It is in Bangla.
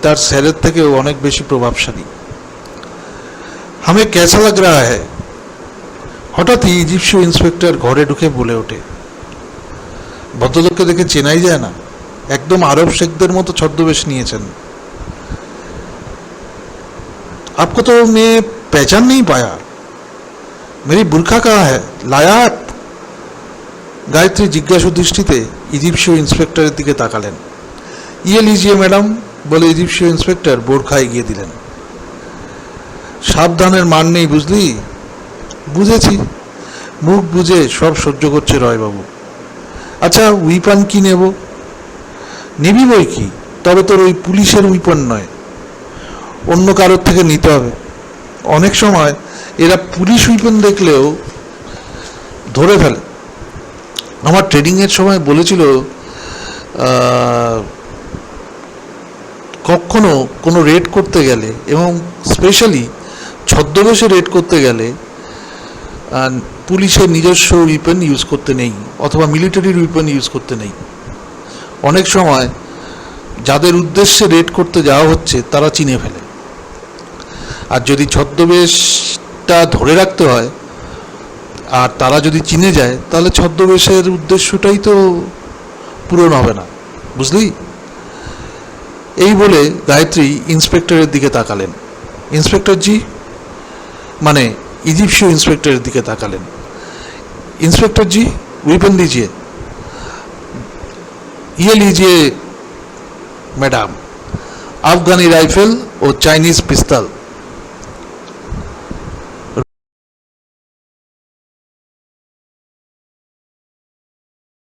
তার স্যারের থেকেও অনেক বেশি প্রভাবশালী। হামে कैसा लग रहा है? হঠাৎই ইজিপশীয় ইন্সপেক্টর ঘরে ঢুকে বলে ওঠে। ভদ্রলোককে দেখে চেনাই যায় না, একদম আরব শেখদের মতো ছদ্মবেশ নিয়েছেন। आपको तो मैं पहचान नहीं पाया, मेरी बुरखा कहाँ है, लाया आप? গায়ত্রী জিজ্ঞাসু দৃষ্টিতে ইজিপশীয় ইন্সপেক্টরের দিকে তাকালেন। ইয়ে লিজিয়ে ম্যাডাম বলে ইজিপশীয় ইন্সপেক্টর বোরখা এগিয়ে দিলেন। সাবধানের মান নেই বুঝলি? বুঝেছি, মুখ বুঝে সব সহ্য করছে রয়বাবু। আচ্ছা উইপন কি নেব? নিবি বই কি, তবে তোর ওই পুলিশের উইপন নয়, অন্য কারোর থেকে নিতে হবে। অনেক সময় এরা পুলিশ উইপন দেখলেও ধরে ফেলে। আমার ট্রেনিংয়ের সময় বলেছিল কখনো কোনো রেড করতে গেলে এবং স্পেশালি ছদ্মবেশে রেড করতে গেলে পুলিশের নিজস্ব উইপন ইউজ করতে নেই, অথবা মিলিটারির উইপন ইউজ করতে নেই। অনেক সময় যাদের উদ্দেশ্যে রেড করতে যাওয়া হচ্ছে তারা চিনে ফেলে, আর যদি ছদ্মবেশটা ধরে রাখতে হয় আর তারা যদি চিনে যায় তাহলে ছদ্মবেশের উদ্দেশ্যটাই তো পূরণ হবে না, বুঝলি? এই বলে গায়ত্রী ইন্সপেক্টরের দিকে তাকালেন। ইন্সপেক্টর জি, মানে ইজিপশীয় ইন্সপেক্টরের দিকে তাকালেন। इंस्पेक्टर जी वेपन दीजिए। ये लीजिए मैडम, अफगानी राइफल और चाइनीज पिस्तल।